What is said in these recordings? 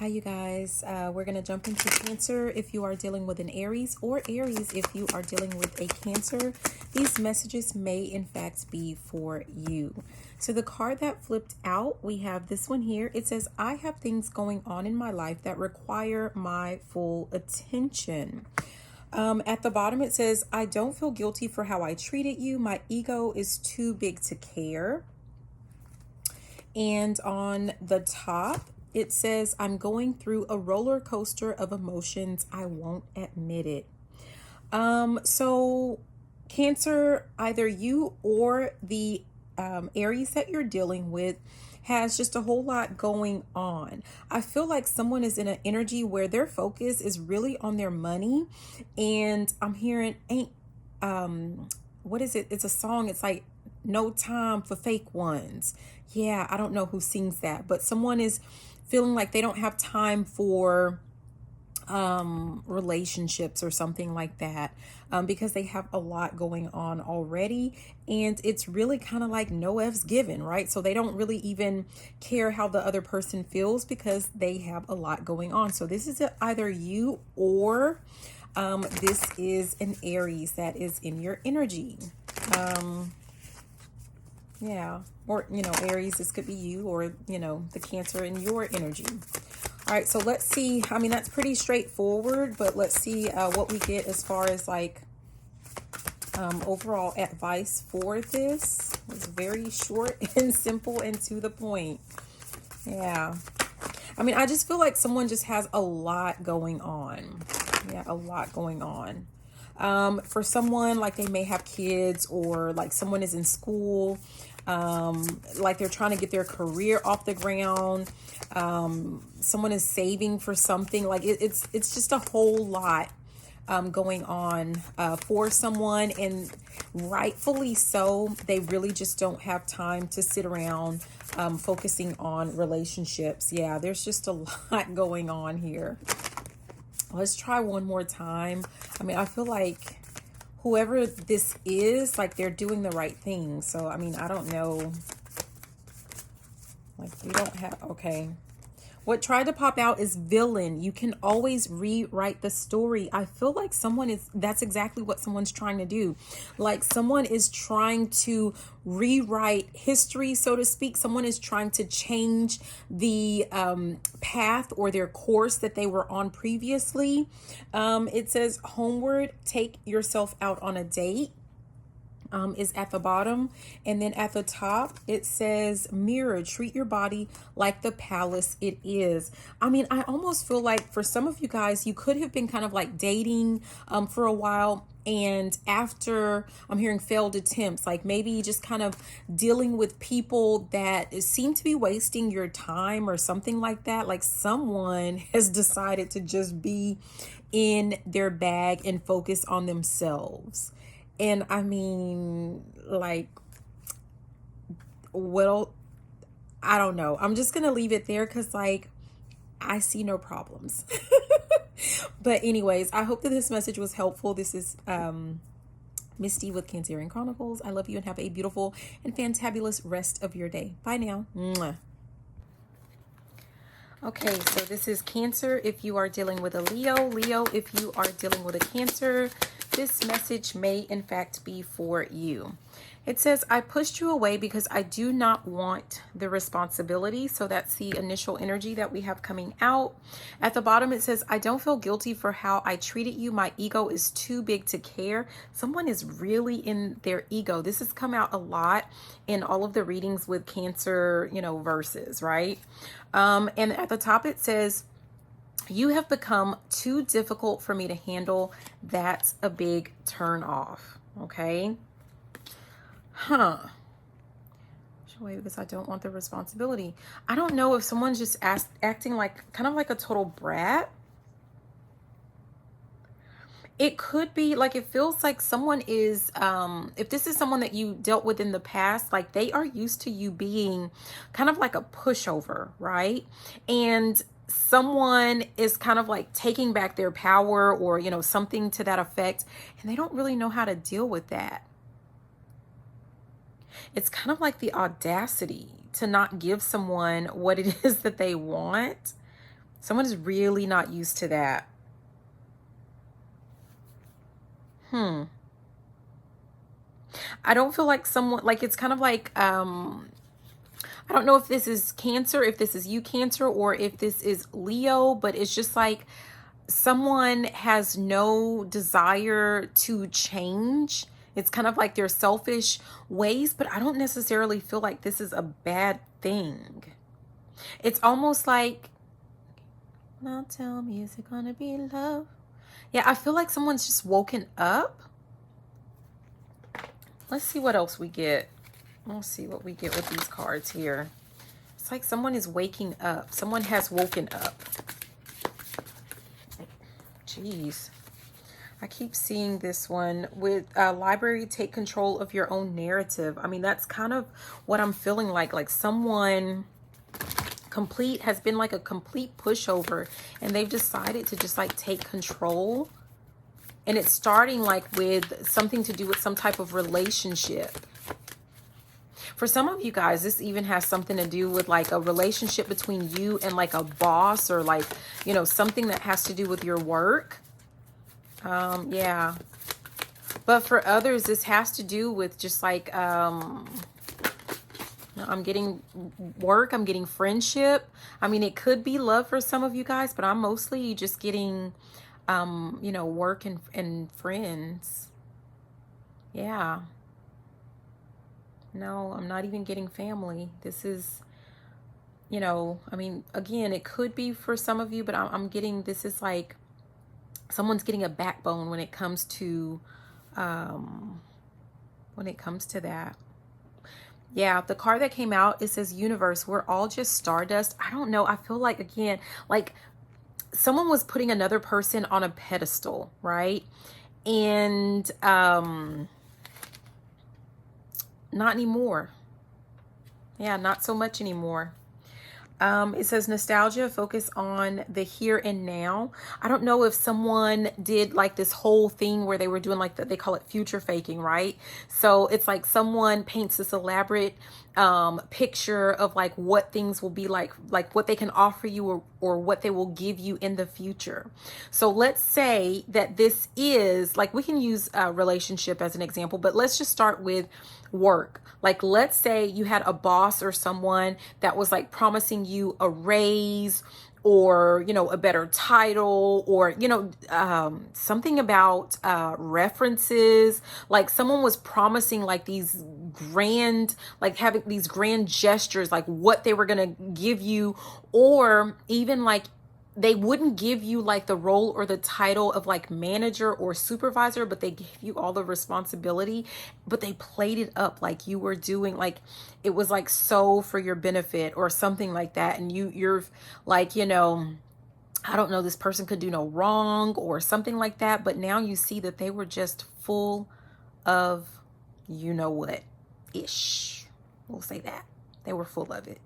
Hi, you guys. We're going to jump into Cancer if you are dealing with an Aries, or Aries if you are dealing with a Cancer. These messages may, in fact, be for you. So the card that flipped out, we have this one here. It says, I have things going on in my life that require my full attention. At the bottom, it says, I don't feel guilty for how I treated you. My ego is too big to care. And on the top, it says, I'm going through a roller coaster of emotions. I won't admit it. So Cancer, either you or the Aries that you're dealing with has just a whole lot going on. I feel like someone is in an energy where their focus is really on their money. And I'm hearing, what is it? It's a song. It's like, no time for fake ones. Yeah, I don't know who sings that, but someone is feeling like they don't have time for relationships or something like that, because they have a lot going on already, and it's really kind of like no F's given, right? So they don't really even care how the other person feels because they have a lot going on. So this is either you or this is an Aries that is in your energy. Yeah, or, Aries, this could be you, or, the Cancer in your energy. All right, so let's see. I mean, that's pretty straightforward, but let's see what we get as far as like overall advice for this. It's very short and simple and to the point. Yeah. I mean, I just feel like someone just has a lot going on. Yeah, a lot going on. For someone, like they may have kids, or like someone is in school, like they're trying to get their career off the ground. Someone is saving for something. Like it's just a whole lot going on for someone, and rightfully so. They really just don't have time to sit around focusing on relationships. Yeah, there's just a lot going on here. Let's try one more time. I mean, I feel like whoever this is, like they're doing the right thing. So, I mean, I don't know. Like we don't have, okay. What tried to pop out is villain. You can always rewrite the story. I feel like that's exactly what someone's trying to do. Like someone is trying to rewrite history, so to speak. Someone is trying to change the path or their course that they were on previously. It says homeward, take yourself out on a date. Is at the bottom, and then at the top it says mirror, treat your body like the palace it is. I mean, I almost feel like for some of you guys, you could have been kind of like dating for a while, and after I'm hearing failed attempts, like maybe just kind of dealing with people that seem to be wasting your time or something like that. Like someone has decided to just be in their bag and focus on themselves. And I mean, like, well, I don't know. I'm just going to leave it there because, like, I see no problems. But anyways, I hope that this message was helpful. This is Misty with Cancerian Chronicles. I love you and have a beautiful and fantabulous rest of your day. Bye now. Mwah. Okay, so this is Cancer if you are dealing with a Leo. Leo, if you are dealing with a Cancer, this message may in fact be for you. It says, I pushed you away because I do not want the responsibility. So that's the initial energy that we have coming out. At the bottom, it says, I don't feel guilty for how I treated you. My ego is too big to care. Someone is really in their ego. This has come out a lot in all of the readings with Cancer, verses, right? And at the top, it says, you have become too difficult for me to handle. That's a big turn off. Okay. Wait, because I don't want the responsibility. I don't know if someone's just acting like kind of like a total brat. It could be like, it feels like someone is, if this is someone that you dealt with in the past, like they are used to you being kind of like a pushover, right? And someone is kind of like taking back their power, or, something to that effect, and they don't really know how to deal with that. It's kind of like the audacity to not give someone what it is that they want. Someone is really not used to that. I don't feel like someone, like it's kind of like, I don't know if this is Cancer, if this is you Cancer, or if this is Leo, but it's just like someone has no desire to change. It's kind of like their selfish ways, but I don't necessarily feel like this is a bad thing. It's almost like, now tell me, is it gonna be love? Yeah, I feel like someone's just woken up. Let's see what else we get. Let's see what we get with these cards here. It's like someone is waking up. Someone has woken up. Jeez. I keep seeing this one with library, take control of your own narrative. I mean, that's kind of what I'm feeling like someone has been like a complete pushover, and they've decided to just like take control. And it's starting like with something to do with some type of relationship. For some of you guys, this even has something to do with like a relationship between you and like a boss, or like, you know, something that has to do with your work. Yeah. But for others, this has to do with just like, I'm getting work, I'm getting friendship. I mean, it could be love for some of you guys, but I'm mostly just getting, you know, work and friends. Yeah. No, I'm not even getting family. This is, you know, I mean, again, it could be for some of you, but I'm getting, this is like someone's getting a backbone when it comes to, that. Yeah, the card that came out, it says universe, we're all just stardust. I don't know. I feel like, again, like someone was putting another person on a pedestal, right? And not anymore. Yeah, not so much anymore. It says nostalgia, focus on the here and now. I don't know if someone did like this whole thing where they were doing like they call it future faking, right? So it's like someone paints this elaborate picture of like what things will be like what they can offer you, or what they will give you in the future. So let's say that this is like, we can use a relationship as an example, but let's just start with work. Like, let's say you had a boss or someone that was like promising you a raise, or, you know, a better title, or, you know, something about references. Like someone was promising like these grand, like having these grand gestures, like what they were going to give you, or even like they wouldn't give you like the role or the title of like manager or supervisor, but they gave you all the responsibility, but they played it up like you were doing, like it was like so for your benefit or something like that. And you're like, you know, I don't know, this person could do no wrong or something like that. But now you see that they were just full of, you know what, ish. We'll say that. They were full of it.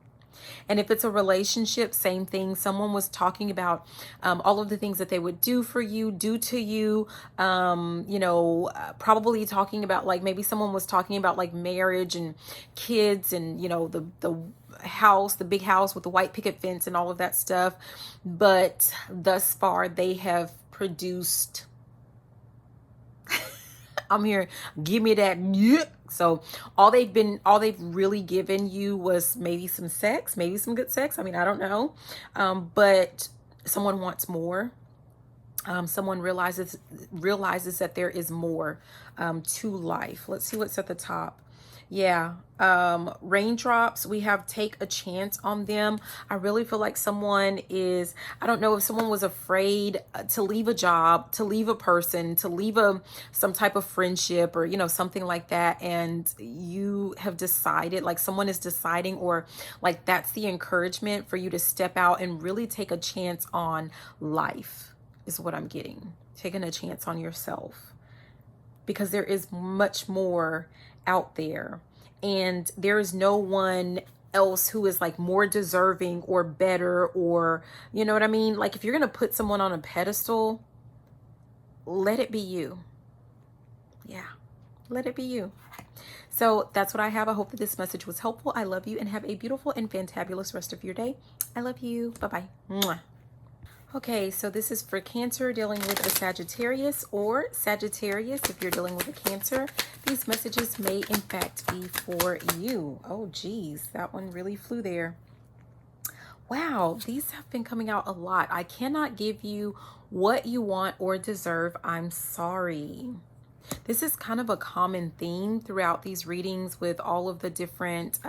And if it's a relationship, same thing. Someone was talking about all of the things that they would do for you, do to you, you know, probably talking about like, maybe someone was talking about like marriage and kids and, you know, the house, the big house with the white picket fence and all of that stuff. But thus far, they have produced, I'm here, give me that. Yeah. So all they've really given you was maybe some sex, maybe some good sex. I mean, I don't know. But someone wants more. Someone realizes that there is more to life. Let's see what's at the top. Yeah. Raindrops, we have take a chance on them. I really feel like someone is, I don't know if someone was afraid to leave a job, to leave a person, to leave some type of friendship, or, you know, something like that. And you have decided, like someone is deciding, or like that's the encouragement for you to step out and really take a chance on life, is what I'm getting. Taking a chance on yourself, because there is much more out there, and there is no one else who is like more deserving or better, or, you know what I mean? Like if you're going to put someone on a pedestal, let it be you. Yeah, let it be you. So that's what I have. I hope that this message was helpful. I love you, and have a beautiful and fantabulous rest of your day. I love you. Bye-bye. Mwah. Okay, so this is for Cancer dealing with a Sagittarius, or Sagittarius if you're dealing with a Cancer. These messages may in fact be for you. Oh geez, that one really flew there. Wow, these have been coming out a lot. I cannot give you what you want or deserve. I'm sorry. This is kind of a common theme throughout these readings with all of the different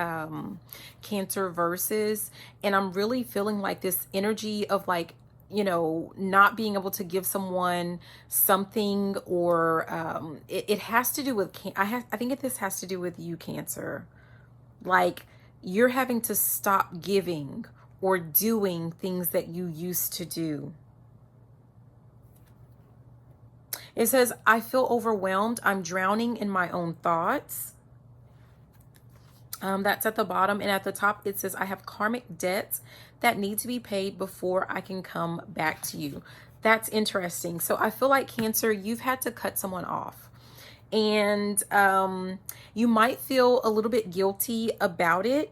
Cancer verses. And I'm really feeling like this energy of like, you know, not being able to give someone something, or it has to do with, I think this has to do with you, Cancer. Like you're having to stop giving or doing things that you used to do. It says, I feel overwhelmed. I'm drowning in my own thoughts. That's at the bottom. And at the top, it says, I have karmic debts that need to be paid before I can come back to you. That's interesting. So I feel like, Cancer, you've had to cut someone off. And you might feel a little bit guilty about it,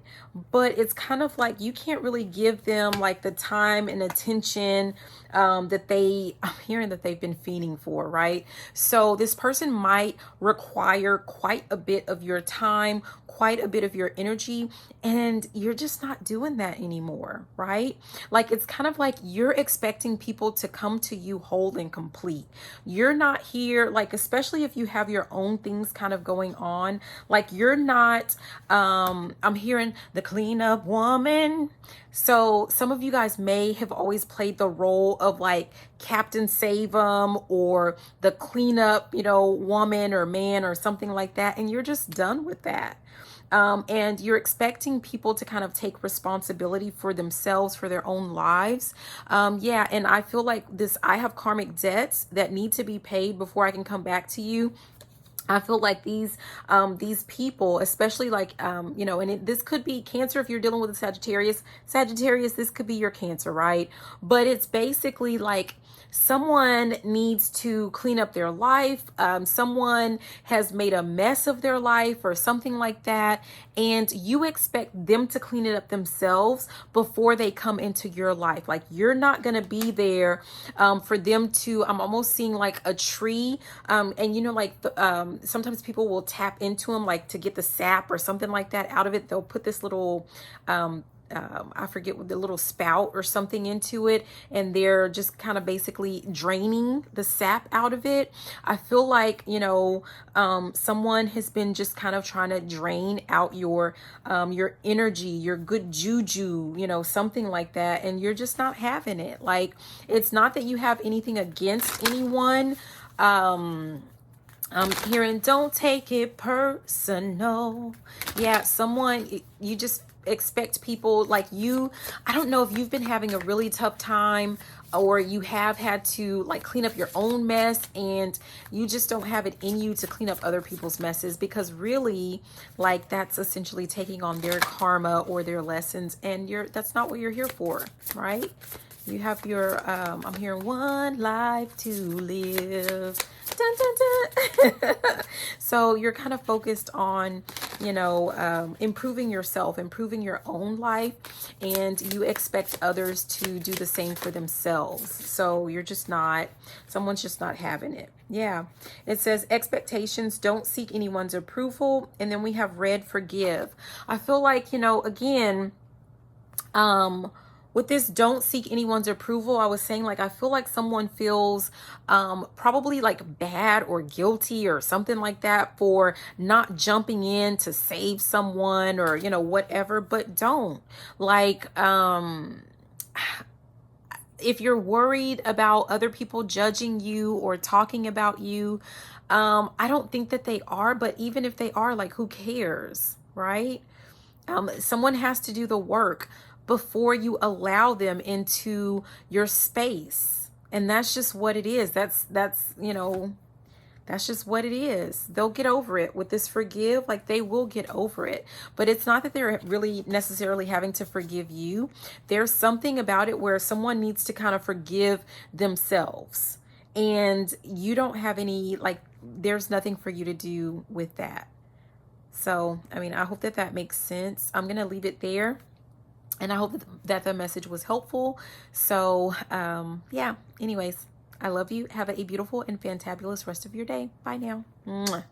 but it's kind of like you can't really give them like the time and attention that I'm hearing that they've been fiending for, right? So this person might require quite a bit of your time, quite a bit of your energy, and you're just not doing that anymore, right? Like it's kind of like you're expecting people to come to you whole and complete. You're not here, like especially if you have your own things kind of going on, like you're not I'm hearing the cleanup woman. So some of you guys may have always played the role of like Captain Save 'em or the cleanup, you know, woman or man or something like that, and you're just done with that. And you're expecting people to kind of take responsibility for themselves, for their own lives. Yeah, and I feel like I have karmic debts that need to be paid before I can come back to you. I feel like these people, especially like, you know, and this could be Cancer if you're dealing with a Sagittarius. Sagittarius, this could be your Cancer, right? But it's basically like someone needs to clean up their life. Someone has made a mess of their life or something like that. And you expect them to clean it up themselves before they come into your life. Like you're not going to be there for them to, I'm almost seeing like a tree. And you know, like sometimes people will tap into them like to get the sap or something like that out of it. They'll put this little I forget what the little spout or something into it, and they're just kind of basically draining the sap out of it. I feel like, you know, someone has been just kind of trying to drain out your energy, your good juju, you know, something like that, and you're just not having it. Like it's not that you have anything against anyone. I'm hearing don't take it personal. Yeah, someone, you just expect people like you. I don't know if you've been having a really tough time, or you have had to like clean up your own mess and you just don't have it in you to clean up other people's messes, because really like that's essentially taking on their karma or their lessons, and that's not what you're here for, right? You have your I'm hearing one life to live. Dun, dun, dun. So you're kind of focused on, you know, improving yourself, improving your own life, and you expect others to do the same for themselves. So you're just not, someone's just not having it. Yeah. It says expectations, don't seek anyone's approval. And then we have red, forgive. I feel like, you know, again, with this don't seek anyone's approval, I was saying like I feel like someone feels probably like bad or guilty or something like that for not jumping in to save someone, or you know, whatever. But don't, like if you're worried about other people judging you or talking about you, I don't think that they are. But even if they are, like, who cares, right? Someone has to do the work before you allow them into your space. And that's just what it is. That's, you know, that's just what it is. They'll get over it with this forgive. Like they will get over it, but it's not that they're really necessarily having to forgive you. There's something about it where someone needs to kind of forgive themselves, and you don't have any, like, there's nothing for you to do with that. So, I mean, I hope that that makes sense. I'm going to leave it there. And I hope that the message was helpful. So, yeah, anyways, I love you. Have a beautiful and fantabulous rest of your day. Bye now. Mwah.